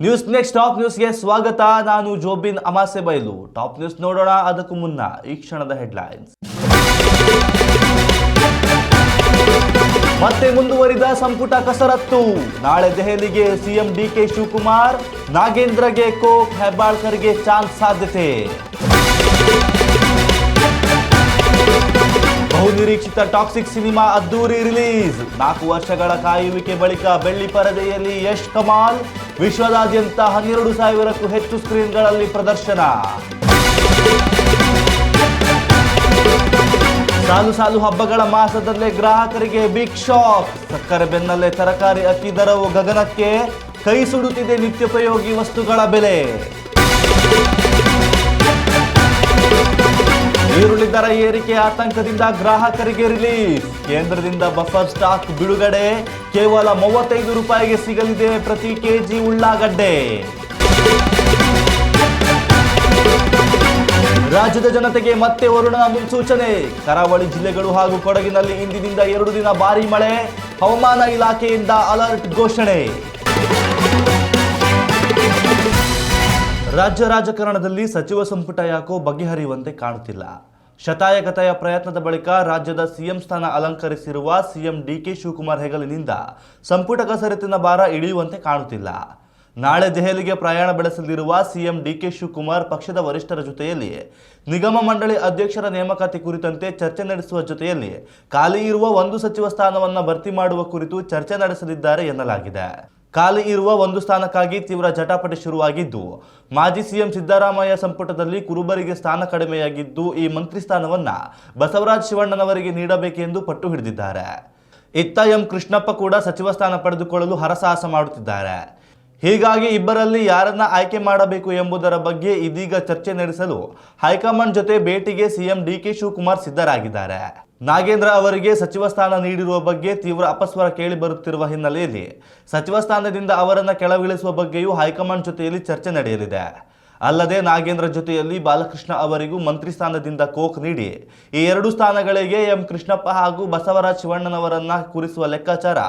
News next top ನ್ಯೂಸ್ಗೆ ಸ್ವಾಗತ. ನಾನು ಜೋಬಿನ್ ಅಮಾಸೆ ಬೈಲು. ಟಾಪ್ ನ್ಯೂಸ್ ನೋಡೋಣ ಅದಕ್ಕೂ ಮುನ್ನ ಈ ಕ್ಷಣದ ಹೆಡ್ಲೈನ್ಸ್. ಮತ್ತೆ ಮುಂದುವರಿದ ಸಂಪುಟ ಕಸರತ್ತು. ನಾಳೆ ದೆಹಲಿಗೆ ಸಿಎಂ ಡಿಕೆ ಶಿವಕುಮಾರ್. ನಾಗೇಂದ್ರಗೆ ಕೋಕ್, ಹೆಬ್ಬಾಳ್ಕರ್ಗೆ ಚಾನ್ಸ್ ಸಾಧ್ಯತೆ. ಬಹುನಿರೀಕ್ಷಿತ ಟಾಕ್ಸಿಕ್ ಸಿನಿಮಾ ಅದ್ದೂರಿ ರಿಲೀಸ್. 4 ವರ್ಷಗಳ ಕಾಯುವಿಕೆ ಬಳಿಕ ಬೆಳ್ಳಿ ಪರದೆಯಲ್ಲಿ ಯಶ್ ಕಮಾಲ್. ವಿಶ್ವದಾದ್ಯಂತ 12,000ಕ್ಕೂ ಹೆಚ್ಚು ಸ್ಕ್ರೀನ್ಗಳಲ್ಲಿ ಪ್ರದರ್ಶನ. ಸಾಲು ಹಬ್ಬಗಳ ಮಾಸದಲ್ಲೇ ಗ್ರಾಹಕರಿಗೆ ಬಿಗ್ ಶಾಕ್. ಸಕ್ಕರೆ ಬೆನ್ನಲ್ಲೇ ತರಕಾರಿ ಅಕ್ಕಿ ದರವು ಗಗನಕ್ಕೆ. ಕೈ ಸುಡುತ್ತಿದೆ ನಿತ್ಯೋಪಯೋಗಿ ವಸ್ತುಗಳ ಬೆಲೆ. ಈರುಳ್ಳಿ ದರ ಏರಿಕೆ ಆತಂಕದಿಂದ ಗ್ರಾಹಕರಿಗೆ ರಿಲೀಫ್. ಕೇಂದ್ರದಿಂದ ಬಫರ್ ಸ್ಟಾಕ್ ಬಿಡುಗಡೆ. ಕೇವಲ 35 ರೂಪಾಯಿಗೆ ಸಿಗಲಿದೆ ಪ್ರತಿ ಕೆಜಿ ಉಳ್ಳಾಗಡ್ಡೆ. ರಾಜ್ಯದ ಜನತೆಗೆ ಮತ್ತೆ ವರುಣನ ಮುನ್ಸೂಚನೆ. ಕರಾವಳಿ ಜಿಲ್ಲೆಗಳು ಹಾಗೂ ಕೊಡಗಿನಲ್ಲಿ ಇಂದಿನಿಂದ 2 ದಿನ ಭಾರೀ ಮಳೆ. ಹವಾಮಾನ ಇಲಾಖೆಯಿಂದ ಅಲರ್ಟ್ ಘೋಷಣೆ. ರಾಜ್ಯ ರಾಜಕಾರಣದಲ್ಲಿ ಸಚಿವ ಸಂಪುಟ ಯಾಕೋ ಬಗೆಹರಿಯುವಂತೆ ಕಾಣುತ್ತಿಲ್ಲ. ಶತಾಯಗತಾಯ ಪ್ರಯತ್ನದ ಬಳಿಕ ರಾಜ್ಯದ ಸಿಎಂ ಸ್ಥಾನ ಅಲಂಕರಿಸಿರುವ ಸಿಎಂ ಡಿಕೆ ಶಿವಕುಮಾರ್ ಹೆಗಲಿನಿಂದ ಸಂಪುಟ ಕಸರತ್ತಿನ ಭಾರ ಇಳಿಯುವಂತೆ ಕಾಣುತ್ತಿಲ್ಲ. ನಾಳೆ ದೆಹಲಿಗೆ ಪ್ರಯಾಣ ಬೆಳೆಸಲಿರುವ ಸಿಎಂ ಡಿಕೆ ಶಿವಕುಮಾರ್ ಪಕ್ಷದ ವರಿಷ್ಠರ ಜೊತೆಯಲ್ಲಿ ನಿಗಮ ಮಂಡಳಿ ಅಧ್ಯಕ್ಷರ ನೇಮಕಾತಿ ಕುರಿತಂತೆ ಚರ್ಚೆ ನಡೆಸುವ ಜೊತೆಯಲ್ಲಿ ಖಾಲಿ ಇರುವ ಒಂದು ಸಚಿವ ಸ್ಥಾನವನ್ನು ಭರ್ತಿ ಮಾಡುವ ಕುರಿತು ಚರ್ಚೆ ನಡೆಸಲಿದ್ದಾರೆ ಎನ್ನಲಾಗಿದೆ. ಖಾಲಿ ಇರುವ ಒಂದು ಸ್ಥಾನಕ್ಕಾಗಿ ತೀವ್ರ ಜಟಾಪಟಿ ಶುರುವಾಗಿದ್ದು, ಮಾಜಿ ಸಿಎಂ ಸಿದ್ದರಾಮಯ್ಯ ಸಂಪುಟದಲ್ಲಿ ಕುರುಬರಿಗೆ ಸ್ಥಾನ ಕಡಿಮೆಯಾಗಿದ್ದು, ಈ ಮಂತ್ರಿ ಸ್ಥಾನವನ್ನ ಬಸವರಾಜ ಶಿವಣ್ಣನವರಿಗೆ ನೀಡಬೇಕೆಂದು ಪಟ್ಟು ಹಿಡಿದಿದ್ದಾರೆ. ಇತ್ತ ಎಂ ಕೃಷ್ಣಪ್ಪ ಕೂಡ ಸಚಿವ ಸ್ಥಾನ ಪಡೆದುಕೊಳ್ಳಲು ಹರಸಾಹಸ ಮಾಡುತ್ತಿದ್ದಾರೆ. ಹೀಗಾಗಿ ಇಬ್ಬರಲ್ಲಿ ಯಾರನ್ನ ಆಯ್ಕೆ ಮಾಡಬೇಕು ಎಂಬುದರ ಬಗ್ಗೆ ಇದೀಗ ಚರ್ಚೆ ನಡೆಸಲು ಹೈಕಮಾಂಡ್ ಜೊತೆ ಭೇಟಿಗೆ ಸಿಎಂ ಡಿಕೆ ಶಿವಕುಮಾರ್ ಸಿದ್ಧರಾಗಿದ್ದಾರೆ. ನಾಗೇಂದ್ರ ಅವರಿಗೆ ಸಚಿವ ಸ್ಥಾನ ನೀಡಿರುವ ಬಗ್ಗೆ ತೀವ್ರ ಅಪಸ್ವರ ಕೇಳಿ ಬರುತ್ತಿರುವ ಹಿನ್ನೆಲೆಯಲ್ಲಿ ಸಚಿವ ಸ್ಥಾನದಿಂದ ಅವರನ್ನು ಕೆಳಗಿಳಿಸುವ ಬಗ್ಗೆಯೂ ಹೈಕಮಾಂಡ್ ಜೊತೆಯಲ್ಲಿ ಚರ್ಚೆ ನಡೆಯಲಿದೆ. ಅಲ್ಲದೆ ನಾಗೇಂದ್ರ ಜೊತೆಯಲ್ಲಿ ಬಾಲಕೃಷ್ಣ ಅವರಿಗೂ ಮಂತ್ರಿ ಸ್ಥಾನದಿಂದ ಕೋಕ್ ನೀಡಿ ಈ 2 ಸ್ಥಾನಗಳಿಗೆ ಎಂ ಕೃಷ್ಣಪ್ಪ ಹಾಗೂ ಬಸವರಾಜ ಶಿವಣ್ಣನವರನ್ನ ಕೂರಿಸುವ ಲೆಕ್ಕಾಚಾರ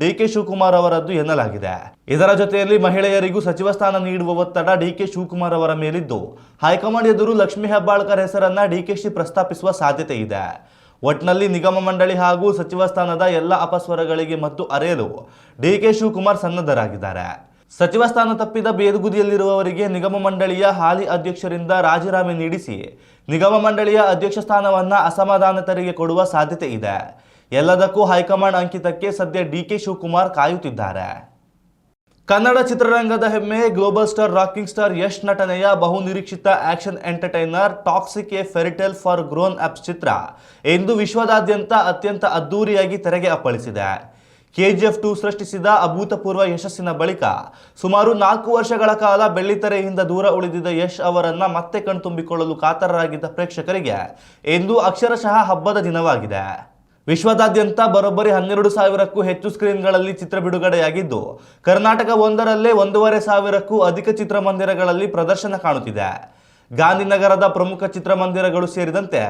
ಡಿಕೆ ಶಿವಕುಮಾರ್ ಅವರದ್ದು ಎನ್ನಲಾಗಿದೆ. ಇದರ ಜೊತೆಯಲ್ಲಿ ಮಹಿಳೆಯರಿಗೂ ಸಚಿವ ಸ್ಥಾನ ನೀಡುವ ಒತ್ತಡ ಡಿಕೆ ಶಿವಕುಮಾರ್ ಅವರ ಮೇಲಿದ್ದು, ಹೈಕಮಾಂಡ್ ಎದುರು ಲಕ್ಷ್ಮೀ ಹೆಬ್ಬಾಳ್ಕರ್ ಹೆಸರನ್ನ ಡಿಕೆಶಿ ಪ್ರಸ್ತಾಪಿಸುವ ಸಾಧ್ಯತೆ ಇದೆ. ಒಟ್ನಲ್ಲಿ ನಿಗಮ ಮಂಡಳಿ ಹಾಗೂ ಸಚಿವ ಸ್ಥಾನದ ಎಲ್ಲ ಅಪಸ್ವರಗಳಿಗೆ ಮತ್ತು ಅರೆಯಲು ಡಿಕೆ ಶಿವಕುಮಾರ್ ಸನ್ನದ್ಧರಾಗಿದ್ದಾರೆ. ಸಚಿವ ಸ್ಥಾನ ತಪ್ಪಿದ ಬೇದುಗುದಿಯಲ್ಲಿರುವವರಿಗೆ ನಿಗಮ ಮಂಡಳಿಯ ಹಾಲಿ ಅಧ್ಯಕ್ಷರಿಂದ ರಾಜೀನಾಮೆ ನೀಡಿಸಿ ನಿಗಮ ಮಂಡಳಿಯ ಅಧ್ಯಕ್ಷ ಸ್ಥಾನವನ್ನು ಅಸಮಾಧಾನಿತರಿಗೆ ಕೊಡುವ ಸಾಧ್ಯತೆ ಇದೆ. ಎಲ್ಲದಕ್ಕೂ ಹೈಕಮಾಂಡ್ ಅಂಕಿತಕ್ಕೆ ಸದ್ಯ ಡಿಕೆ ಶಿವಕುಮಾರ್ ಕಾಯುತ್ತಿದ್ದಾರೆ. ಕನ್ನಡ ಚಿತ್ರರಂಗದ ಹೆಮ್ಮೆ global star rocking star Yash ನಟನೆಯ ಬಹುನಿರೀಕ್ಷಿತ action entertainer toxic a fairytale for grown ups ಚಿತ್ರ ಇಂದು ವಿಶ್ವದಾದ್ಯಂತ ಅತ್ಯಂತ ಅದ್ದೂರಿಯಾಗಿ ತೆರೆಗೆ ಅಪ್ಪಳಿಸಿದೆ. KGF 2 ಸೃಷ್ಟಿಸಿದ ಅಭೂತಪೂರ್ವ ಯಶಸ್ಸಿನ ಬಳಿಕ ಸುಮಾರು 4 ವರ್ಷಗಳ ಕಾಲ ಬೆಳ್ಳಿತೆರೆಯಿಂದ ದೂರ ಉಳಿದಿದ್ದ ಯಶ್ ಅವರನ್ನ ಮತ್ತೆ ಕಣ್ತುಂಬಿಕೊಳ್ಳಲು ಕಾತರರಾಗಿದ್ದ ಪ್ರೇಕ್ಷಕರಿಗೆ ಇಂದು ಅಕ್ಷರಶಃ ಹಬ್ಬದ ದಿನವಾಗಿದೆ. ವಿಶ್ವದಾದ್ಯಂತ ಬರೋಬ್ಬರಿ 12,000ಕ್ಕೂ ಹೆಚ್ಚು ಸ್ಕ್ರೀನ್ಗಳಲ್ಲಿ ಚಿತ್ರ ಬಿಡುಗಡೆಯಾಗಿದ್ದು, ಕರ್ನಾಟಕ ಒಂದರಲ್ಲೇ 1,500ಕ್ಕೂ ಅಧಿಕ ಚಿತ್ರಮಂದಿರಗಳಲ್ಲಿ ಪ್ರದರ್ಶನ ಕಾಣುತ್ತಿದೆ. ಗಾಂಧಿನಗರದ ಪ್ರಮುಖ ಚಿತ್ರಮಂದಿರಗಳು ಸೇರಿದಂತೆ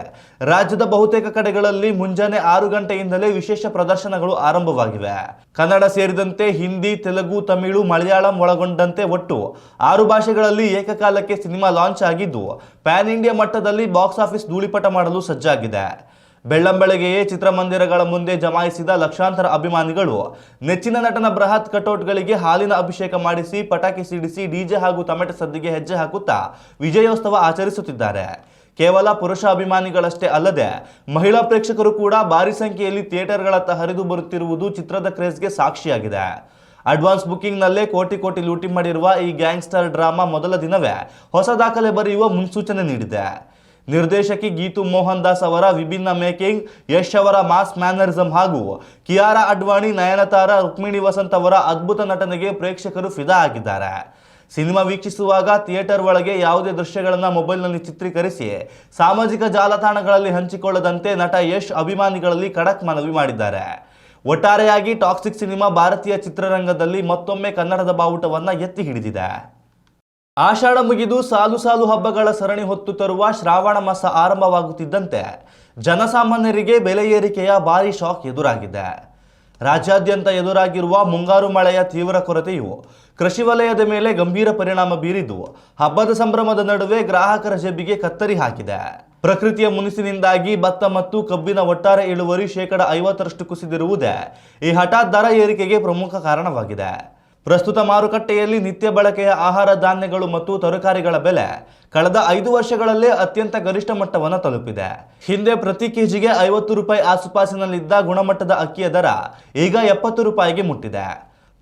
ರಾಜ್ಯದ ಬಹುತೇಕ ಕಡೆಗಳಲ್ಲಿ ಮುಂಜಾನೆ 6 ಗಂಟೆಯಿಂದಲೇ ವಿಶೇಷ ಪ್ರದರ್ಶನಗಳು ಆರಂಭವಾಗಿವೆ. ಕನ್ನಡ ಸೇರಿದಂತೆ ಹಿಂದಿ, ತೆಲುಗು, ತಮಿಳು, ಮಲಯಾಳಂ ಒಳಗೊಂಡಂತೆ ಒಟ್ಟು 6 ಭಾಷೆಗಳಲ್ಲಿ ಏಕಕಾಲಕ್ಕೆ ಸಿನಿಮಾ ಲಾಂಚ್ ಆಗಿದ್ದು, ಪ್ಯಾನ್ ಇಂಡಿಯಾ ಮಟ್ಟದಲ್ಲಿ ಬಾಕ್ಸ್ ಆಫೀಸ್ ಧೂಳಿಪಟ ಮಾಡಲು ಸಜ್ಜಾಗಿದೆ. ಬೆಳ್ಳಂಬೆಳಗ್ಗೆಯೇ ಚಿತ್ರಮಂದಿರಗಳ ಮುಂದೆ ಜಮಾಯಿಸಿದ ಲಕ್ಷಾಂತರ ಅಭಿಮಾನಿಗಳು ನೆಚ್ಚಿನ ನಟನ ಬೃಹತ್ ಕಟೌಟ್ಗಳಿಗೆ ಹಾಲಿನ ಅಭಿಷೇಕ ಮಾಡಿಸಿ, ಪಟಾಕಿ ಸಿಡಿಸಿ, ಡಿಜೆ ಹಾಗೂ ತಮಟೆ ಸದ್ದಿಗೆ ಹೆಜ್ಜೆ ಹಾಕುತ್ತಾ ವಿಜಯೋತ್ಸವ ಆಚರಿಸುತ್ತಿದ್ದಾರೆ. ಕೇವಲ ಪುರುಷ ಅಭಿಮಾನಿಗಳಷ್ಟೇ ಅಲ್ಲದೆ ಮಹಿಳಾ ಪ್ರೇಕ್ಷಕರು ಕೂಡ ಭಾರಿ ಸಂಖ್ಯೆಯಲ್ಲಿ ಥಿಯೇಟರ್ಗಳತ್ತ ಹರಿದು ಬರುತ್ತಿರುವುದು ಚಿತ್ರದ ಕ್ರೇಜ್ಗೆ ಸಾಕ್ಷಿಯಾಗಿದೆ. ಅಡ್ವಾನ್ಸ್ ಬುಕಿಂಗ್ನಲ್ಲೇ ಕೋಟಿ ಲೂಟಿ ಮಾಡಿರುವ ಈ ಗ್ಯಾಂಗ್ಸ್ಟರ್ ಡ್ರಾಮಾ ಮೊದಲ ದಿನವೇ ಹೊಸ ದಾಖಲೆ ಬರೆಯುವ ಮುನ್ಸೂಚನೆ ನೀಡಿದೆ. ನಿರ್ದೇಶಕಿ ಗೀತು ಮೋಹನ್ ದಾಸ್ ಅವರ ವಿಭಿನ್ನ ಮೇಕಿಂಗ್, ಯಶ್ ಅವರ ಮಾಸ್ ಮ್ಯಾನರಿಸಂ ಹಾಗೂ ಕಿಯಾರಾ ಅಡ್ವಾಣಿ, ನಯನತಾರ, ರುಕ್ಮಿಣಿ ವಸಂತ್ ಅವರ ಅದ್ಭುತ ನಟನೆಗೆ ಪ್ರೇಕ್ಷಕರು ಫಿದಾ ಆಗಿದ್ದಾರೆ. ಸಿನಿಮಾ ವೀಕ್ಷಿಸುವಾಗ ಥಿಯೇಟರ್ ಒಳಗೆ ಯಾವುದೇ ದೃಶ್ಯಗಳನ್ನು ಮೊಬೈಲ್ನಲ್ಲಿ ಚಿತ್ರೀಕರಿಸಿ ಸಾಮಾಜಿಕ ಜಾಲತಾಣಗಳಲ್ಲಿ ಹಂಚಿಕೊಳ್ಳದಂತೆ ನಟ ಯಶ್ ಅಭಿಮಾನಿಗಳಲ್ಲಿ ಖಡಕ್ ಮನವಿ ಮಾಡಿದ್ದಾರೆ. ಒಟ್ಟಾರೆಯಾಗಿ ಟಾಕ್ಸಿಕ್ ಸಿನಿಮಾ ಭಾರತೀಯ ಚಿತ್ರರಂಗದಲ್ಲಿ ಮತ್ತೊಮ್ಮೆ ಕನ್ನಡದ ಬಾವುಟವನ್ನು ಎತ್ತಿ ಹಿಡಿದಿದೆ. ಆಷಾಢ ಮುಗಿದು ಸಾಲು ಹಬ್ಬಗಳ ಸರಣಿ ಹೊತ್ತು ತರುವ ಶ್ರಾವಣ ಮಾಸ ಆರಂಭವಾಗುತ್ತಿದ್ದಂತೆ ಜನಸಾಮಾನ್ಯರಿಗೆ ಬೆಲೆ ಏರಿಕೆಯ ಭಾರೀ ಶಾಕ್ ಎದುರಾಗಿದೆ. ರಾಜ್ಯಾದ್ಯಂತ ಎದುರಾಗಿರುವ ಮುಂಗಾರು ಮಳೆಯ ತೀವ್ರ ಕೊರತೆಯು ಕೃಷಿ ವಲಯದ ಮೇಲೆ ಗಂಭೀರ ಪರಿಣಾಮ ಬೀರಿದ್ದು ಹಬ್ಬದ ಸಂಭ್ರಮದ ನಡುವೆ ಗ್ರಾಹಕರ ಜೇಬಿಗೆ ಕತ್ತರಿ ಹಾಕಿದೆ. ಪ್ರಕೃತಿಯ ಮುನಿಸಿನಿಂದಾಗಿ ಭತ್ತ ಮತ್ತು ಕಬ್ಬಿನ ಒಟ್ಟಾರೆ ಇಳುವರಿ 50% ಕುಸಿದಿರುವುದೇ ಈ ಹಠಾತ್ ದರ ಏರಿಕೆಗೆ ಪ್ರಮುಖ ಕಾರಣವಾಗಿದೆ. ಪ್ರಸ್ತುತ ಮಾರುಕಟ್ಟೆಯಲ್ಲಿ ನಿತ್ಯ ಬಳಕೆಯ ಆಹಾರ ಧಾನ್ಯಗಳು ಮತ್ತು ತರಕಾರಿಗಳ ಬೆಲೆ ಕಳೆದ 5 ವರ್ಷಗಳಲ್ಲೇ ಅತ್ಯಂತ ಗರಿಷ್ಠ ಮಟ್ಟವನ್ನು ತಲುಪಿದೆ. ಹಿಂದೆ ಪ್ರತಿ ಕೆಜಿಗೆ 50 ರೂಪಾಯಿ ಆಸುಪಾಸಿನಲ್ಲಿದ್ದ ಗುಣಮಟ್ಟದ ಅಕ್ಕಿಯ ದರ ಈಗ 70 ರೂಪಾಯಿಗೆ ಮುಟ್ಟಿದೆ.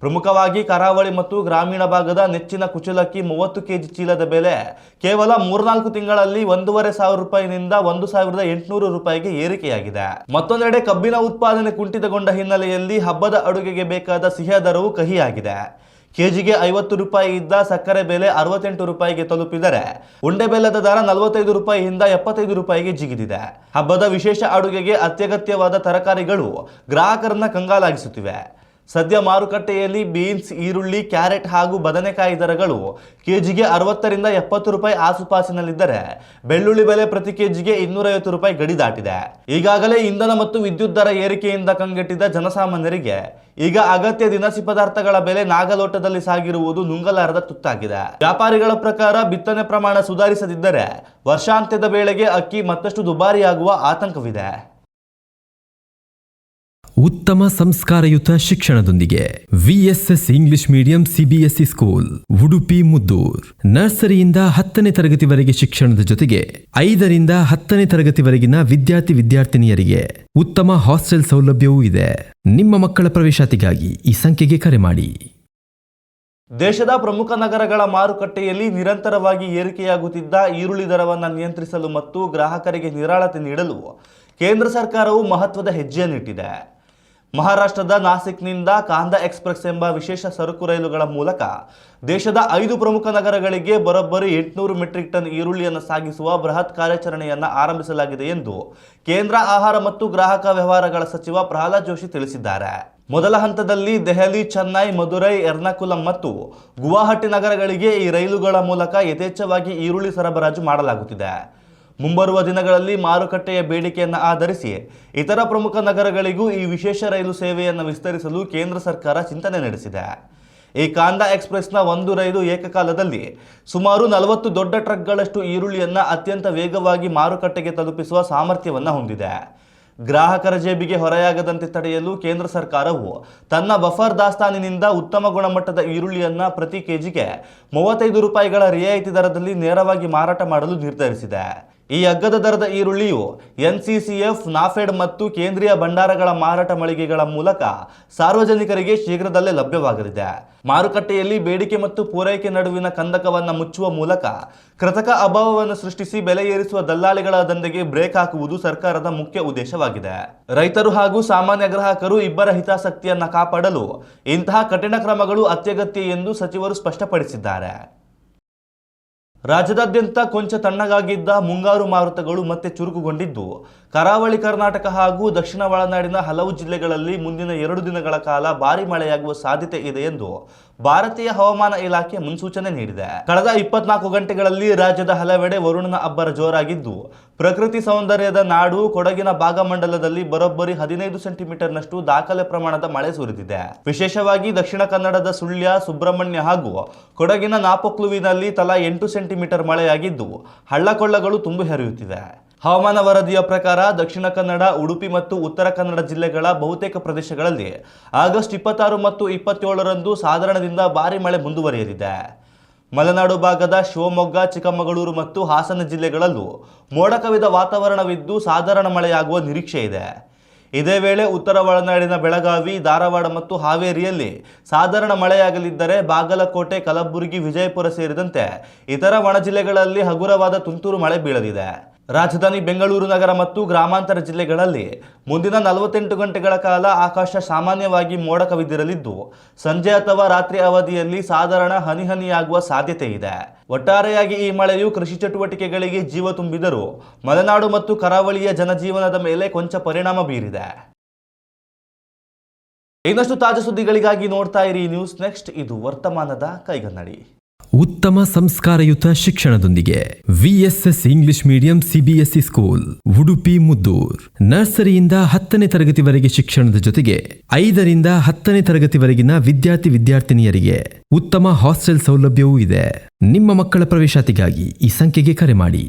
ಪ್ರಮುಖವಾಗಿ ಕರಾವಳಿ ಮತ್ತು ಗ್ರಾಮೀಣ ಭಾಗದ ನೆಚ್ಚಿನ ಕುಚಲಕ್ಕಿ 30 ಕೆಜಿ ಚೀಲದ ಬೆಲೆ ಕೇವಲ 3-4 ತಿಂಗಳಲ್ಲಿ 1,500 ರೂಪಾಯಿನಿಂದ 1,800 ರೂಪಾಯಿಗೆ ಏರಿಕೆಯಾಗಿದೆ. ಮತ್ತೊಂದೆಡೆ ಕಬ್ಬಿನ ಉತ್ಪಾದನೆ ಕುಂಠಿತಗೊಂಡ ಹಿನ್ನೆಲೆಯಲ್ಲಿ ಹಬ್ಬದ ಅಡುಗೆಗೆ ಬೇಕಾದ ಸಿಹಿಯ ದರವು ಕಹಿಯಾಗಿದೆ. ಕೆಜಿಗೆ 50 ರೂಪಾಯಿ ಇದ್ದ ಸಕ್ಕರೆ ಬೆಲೆ 68 ರೂಪಾಯಿಗೆ ತಲುಪಿದರೆ ಉಂಡೆ ಬೆಲ್ಲದ ದರ 45 ರೂಪಾಯಿಯಿಂದ 75 ರೂಪಾಯಿಗೆ ಜಿಗಿದಿದೆ. ಹಬ್ಬದ ವಿಶೇಷ ಅಡುಗೆಗೆ ಅತ್ಯಗತ್ಯವಾದ ತರಕಾರಿಗಳು ಗ್ರಾಹಕರನ್ನ ಕಂಗಾಲಾಗಿಸುತ್ತಿವೆ. ಸದ್ಯ ಮಾರುಕಟ್ಟೆಯಲ್ಲಿ ಬೀನ್ಸ್, ಈರುಳ್ಳಿ, ಕ್ಯಾರೆಟ್ ಹಾಗೂ ಬದನೆಕಾಯಿ ದರಗಳು ಕೆಜಿಗೆ 60ರಿಂದ 70 ರೂಪಾಯಿ ಆಸುಪಾಸಿನಲ್ಲಿದ್ದರೆ ಬೆಳ್ಳುಳ್ಳಿ ಬೆಲೆ ಪ್ರತಿ ಕೆಜಿಗೆ 250 ರೂಪಾಯಿ ಗಡಿ ದಾಟಿದೆ. ಈಗಾಗಲೇ ಇಂಧನ ಮತ್ತು ವಿದ್ಯುತ್ ದರ ಏರಿಕೆಯಿಂದ ಕಂಗೆಟ್ಟಿದ್ದ ಜನಸಾಮಾನ್ಯರಿಗೆ ಈಗ ಅಗತ್ಯ ದಿನಸಿ ಪದಾರ್ಥಗಳ ಬೆಲೆ ನಾಗಲೋಟದಲ್ಲಿ ಸಾಗಿರುವುದು ನುಂಗಲಾರದ ತುತ್ತಾಗಿದೆ. ವ್ಯಾಪಾರಿಗಳ ಪ್ರಕಾರ ಬಿತ್ತನೆ ಪ್ರಮಾಣ ಸುಧಾರಿಸದಿದ್ದರೆ ವರ್ಷಾಂತ್ಯದ ವೇಳೆಗೆ ಅಕ್ಕಿ ಮತ್ತಷ್ಟು ದುಬಾರಿಯಾಗುವ ಆತಂಕವಿದೆ. ಉತ್ತಮ ಸಂಸ್ಕಾರಯುತ ಶಿಕ್ಷಣದೊಂದಿಗೆ VSS English medium CBSE school Udupi Muddur. ನರ್ಸರಿಯಿಂದ 10ನೇ ತರಗತಿವರೆಗೆ ಶಿಕ್ಷಣದ ಜೊತೆಗೆ 5ರಿಂದ 10ನೇ ತರಗತಿವರೆಗಿನ ವಿದ್ಯಾರ್ಥಿನಿಯರಿಗೆ ಉತ್ತಮ ಹಾಸ್ಟೆಲ್ ಸೌಲಭ್ಯವೂ ಇದೆ. ನಿಮ್ಮ ಮಕ್ಕಳ ಪ್ರವೇಶಾತಿಗಾಗಿ ಈ ಸಂಖ್ಯೆಗೆ ಕರೆ ಮಾಡಿ. ದೇಶದ ಪ್ರಮುಖ ನಗರಗಳ ಮಾರುಕಟ್ಟೆಯಲ್ಲಿ ನಿರಂತರವಾಗಿ ಏರಿಕೆಯಾಗುತ್ತಿದ್ದ ಈರುಳ್ಳಿ ದರವನ್ನು ನಿಯಂತ್ರಿಸಲು ಮತ್ತು ಗ್ರಾಹಕರಿಗೆ ನಿರಾಳತೆ ನೀಡಲು ಕೇಂದ್ರ ಸರ್ಕಾರವು ಮಹತ್ವದ ಹೆಜ್ಜೆಯನ್ನಿಟ್ಟಿದೆ. ಮಹಾರಾಷ್ಟ್ರದ ನಾಸಿಕ್ನಿಂದ ಕಾಂದಾ ಎಕ್ಸ್‌ಪ್ರೆಸ್ ಎಂಬ ವಿಶೇಷ ಸರಕು ರೈಲುಗಳ ಮೂಲಕ ದೇಶದ 5 ಪ್ರಮುಖ ನಗರಗಳಿಗೆ ಬರೋಬ್ಬರಿ 800 ಮೆಟ್ರಿಕ್ ಟನ್ ಈರುಳ್ಳಿಯನ್ನು ಸಾಗಿಸುವ ಬೃಹತ್ ಕಾರ್ಯಾಚರಣೆಯನ್ನು ಆರಂಭಿಸಲಾಗಿದೆ ಎಂದು ಕೇಂದ್ರ ಆಹಾರ ಮತ್ತು ಗ್ರಾಹಕ ವ್ಯವಹಾರಗಳ ಸಚಿವ ಪ್ರಹ್ಲಾದ್ ಜೋಶಿ ತಿಳಿಸಿದ್ದಾರೆ. ಮೊದಲ ಹಂತದಲ್ಲಿ ದೆಹಲಿ, ಚೆನ್ನೈ, ಮದುರೈ, ಎರ್ನಾಕುಲಂ ಮತ್ತು ಗುವಾಹಟಿ ನಗರಗಳಿಗೆ ಈ ರೈಲುಗಳ ಮೂಲಕ ಯಥೇಚ್ಛವಾಗಿ ಈರುಳ್ಳಿ ಸರಬರಾಜು ಮಾಡಲಾಗುತ್ತಿದೆ. ಮುಂಬರುವ ದಿನಗಳಲ್ಲಿ ಮಾರುಕಟ್ಟೆಯ ಬೇಡಿಕೆಯನ್ನು ಆಧರಿಸಿ ಇತರ ಪ್ರಮುಖ ನಗರಗಳಿಗೂ ಈ ವಿಶೇಷ ರೈಲು ಸೇವೆಯನ್ನು ವಿಸ್ತರಿಸಲು ಕೇಂದ್ರ ಸರ್ಕಾರ ಚಿಂತನೆ ನಡೆಸಿದೆ. ಈ ಕಾಂದಾ ಎಕ್ಸ್‌ಪ್ರೆಸ್‌ನ ಒಂದು ರೈಲು ಏಕಕಾಲದಲ್ಲಿ ಸುಮಾರು 40 ದೊಡ್ಡ ಟ್ರಕ್ಗಳಷ್ಟು ಈರುಳ್ಳಿಯನ್ನು ಅತ್ಯಂತ ವೇಗವಾಗಿ ಮಾರುಕಟ್ಟೆಗೆ ತಲುಪಿಸುವ ಸಾಮರ್ಥ್ಯವನ್ನು ಹೊಂದಿದೆ. ಗ್ರಾಹಕರ ಜೇಬಿಗೆ ಹೊರೆಯಾಗದಂತೆ ತಡೆಯಲು ಕೇಂದ್ರ ಸರ್ಕಾರವು ತನ್ನ ಬಫರ್ ದಾಸ್ತಾನಿನಿಂದ ಉತ್ತಮ ಗುಣಮಟ್ಟದ ಈರುಳ್ಳಿಯನ್ನು ಪ್ರತಿ ಕೆಜಿಗೆ 35 ರೂಪಾಯಿಗಳ ರಿಯಾಯಿತಿ ದರದಲ್ಲಿ ನೇರವಾಗಿ ಮಾರಾಟ ಮಾಡಲು ನಿರ್ಧರಿಸಿದೆ. ಈ ಅಗ್ಗದ ದರದ ಈರುಳ್ಳಿಯು ಎನ್ಸಿಸಿಎಫ್, ನಾಫೆಡ್ ಮತ್ತು ಕೇಂದ್ರೀಯ ಭಂಡಾರಗಳ ಮಾರಾಟ ಮಳಿಗೆಗಳ ಮೂಲಕ ಸಾರ್ವಜನಿಕರಿಗೆ ಶೀಘ್ರದಲ್ಲೇ ಲಭ್ಯವಾಗಲಿದೆ. ಮಾರುಕಟ್ಟೆಯಲ್ಲಿ ಬೇಡಿಕೆ ಮತ್ತು ಪೂರೈಕೆ ನಡುವಿನ ಕಂದಕವನ್ನು ಮುಚ್ಚುವ ಮೂಲಕ ಕೃತಕ ಅಭಾವವನ್ನು ಸೃಷ್ಟಿಸಿ ಬೆಲೆ ಏರಿಸುವ ದಲ್ಲಾಳಿಗಳ ದಂಧೆಗೆ ಬ್ರೇಕ್ ಹಾಕುವುದು ಸರ್ಕಾರದ ಮುಖ್ಯ ಉದ್ದೇಶವಾಗಿದೆ. ರೈತರು ಹಾಗೂ ಸಾಮಾನ್ಯ ಗ್ರಾಹಕರು ಇಬ್ಬರ ಹಿತಾಸಕ್ತಿಯನ್ನು ಕಾಪಾಡಲು ಇಂತಹ ಕಠಿಣ ಕ್ರಮಗಳು ಅತ್ಯಗತ್ಯ ಎಂದು ಸಚಿವರು ಸ್ಪಷ್ಟಪಡಿಸಿದ್ದಾರೆ. ರಾಜ್ಯದಾದ್ಯಂತ ಕೊಂಚ ತಣ್ಣಗಾಗಿದ್ದ ಮುಂಗಾರು ಮಾರುತಗಳು ಮತ್ತೆ ಚುರುಕುಗೊಂಡಿದ್ದು ಕರಾವಳಿ ಕರ್ನಾಟಕ ಹಾಗೂ ದಕ್ಷಿಣ ಒಳನಾಡಿನ ಹಲವು ಜಿಲ್ಲೆಗಳಲ್ಲಿ ಮುಂದಿನ 2 ದಿನಗಳ ಕಾಲ ಭಾರೀ ಮಳೆಯಾಗುವ ಸಾಧ್ಯತೆ ಇದೆ ಎಂದು ಭಾರತೀಯ ಹವಾಮಾನ ಇಲಾಖೆ ಮುನ್ಸೂಚನೆ ನೀಡಿದೆ. ಕಳೆದ 24 ಗಂಟೆಗಳಲ್ಲಿ ರಾಜ್ಯದ ಹಲವೆಡೆ ವರುಣನ ಅಬ್ಬರ ಜೋರಾಗಿದ್ದು ಪ್ರಕೃತಿ ಸೌಂದರ್ಯದ ನಾಡು ಕೊಡಗಿನ ಭಾಗಮಂಡಲದಲ್ಲಿ ಬರೋಬ್ಬರಿ 15 ಸೆಂಟಿಮೀಟರ್ನಷ್ಟು ದಾಖಲೆ ಪ್ರಮಾಣದ ಮಳೆ ಸುರಿದಿದೆ. ವಿಶೇಷವಾಗಿ ದಕ್ಷಿಣ ಕನ್ನಡದ ಸುಳ್ಯ, ಸುಬ್ರಹ್ಮಣ್ಯ ಹಾಗೂ ಕೊಡಗಿನ ನಾಪೊಕ್ಲುವಿನಲ್ಲಿ ತಲಾ 8 ಸೆಂಟಿಮೀಟರ್ ಮಳೆಯಾಗಿದ್ದು ಹಳ್ಳಕೊಳ್ಳಗಳು ತುಂಬಿ ಹರಿಯುತ್ತಿವೆ. ಹವಾಮಾನ ವರದಿಯ ಪ್ರಕಾರ ದಕ್ಷಿಣ ಕನ್ನಡ, ಉಡುಪಿ ಮತ್ತು ಉತ್ತರ ಕನ್ನಡ ಜಿಲ್ಲೆಗಳ ಬಹುತೇಕ ಪ್ರದೇಶಗಳಲ್ಲಿ ಆಗಸ್ಟ್ 26 ಮತ್ತು 27ರಂದು ಸಾಧಾರಣದಿಂದ ಭಾರೀ ಮಳೆ ಮುಂದುವರಿಯಲಿದೆ. ಮಲೆನಾಡು ಭಾಗದ ಶಿವಮೊಗ್ಗ, ಚಿಕ್ಕಮಗಳೂರು ಮತ್ತು ಹಾಸನ ಜಿಲ್ಲೆಗಳಲ್ಲೂ ಮೋಡ ಕವಿದ ವಾತಾವರಣವಿದ್ದು ಸಾಧಾರಣ ಮಳೆಯಾಗುವ ನಿರೀಕ್ಷೆ ಇದೆ. ಇದೇ ವೇಳೆ ಉತ್ತರ ಒಳನಾಡಿನ ಬೆಳಗಾವಿ, ಧಾರವಾಡ ಮತ್ತು ಹಾವೇರಿಯಲ್ಲಿ ಸಾಧಾರಣ ಮಳೆಯಾಗಲಿದ್ದರೆ ಬಾಗಲಕೋಟೆ, ಕಲಬುರಗಿ, ವಿಜಯಪುರ ಸೇರಿದಂತೆ ಇತರ ಒಣ ಜಿಲ್ಲೆಗಳಲ್ಲಿ ಹಗುರವಾದ ತುಂತುರು ಮಳೆ ಬೀಳಲಿದೆ. ರಾಜಧಾನಿ ಬೆಂಗಳೂರು ನಗರ ಮತ್ತು ಗ್ರಾಮಾಂತರ ಜಿಲ್ಲೆಗಳಲ್ಲಿ ಮುಂದಿನ 48 ಗಂಟೆಗಳ ಕಾಲ ಆಕಾಶ ಸಾಮಾನ್ಯವಾಗಿ ಮೋಡ ಕವಿದಿರಲಿದ್ದು ಸಂಜೆ ಅಥವಾ ರಾತ್ರಿ ಅವಧಿಯಲ್ಲಿ ಸಾಧಾರಣ ಹನಿಯಾಗುವ ಸಾಧ್ಯತೆ ಇದೆ. ಒಟ್ಟಾರೆಯಾಗಿ ಈ ಮಳೆಯು ಕೃಷಿ ಚಟುವಟಿಕೆಗಳಿಗೆ ಜೀವ ತುಂಬಿದರೂ ಮಲೆನಾಡು ಮತ್ತು ಕರಾವಳಿಯ ಜನಜೀವನದ ಮೇಲೆ ಕೊಂಚ ಪರಿಣಾಮ ಬೀರಿದೆ. ಇನ್ನಷ್ಟು ತಾಜಾ ಸುದ್ದಿಗಳಿಗಾಗಿ ನೋಡ್ತಾ ಇರಿ ನ್ಯೂಸ್ ನೆಕ್ಸ್ಟ್. ಇದು ವರ್ತಮಾನದ ಕೈಗನ್ನಡಿ. ಉತ್ತಮ ಸಂಸ್ಕಾರಯುತ ಶಿಕ್ಷಣದೊಂದಿಗೆ VSS English medium CBSE school Udupi Muddur. ನರ್ಸರಿಯಿಂದ 10ನೇ ತರಗತಿವರೆಗೆ ಶಿಕ್ಷಣದ ಜೊತೆಗೆ 5ರಿಂದ 10ನೇ ತರಗತಿವರೆಗಿನ ವಿದ್ಯಾರ್ಥಿನಿಯರಿಗೆ ಉತ್ತಮ ಹಾಸ್ಟೆಲ್ ಸೌಲಭ್ಯವೂ ಇದೆ. ನಿಮ್ಮ ಮಕ್ಕಳ ಪ್ರವೇಶಾತಿಗಾಗಿ ಈ ಸಂಖ್ಯೆಗೆ ಕರೆ ಮಾಡಿ.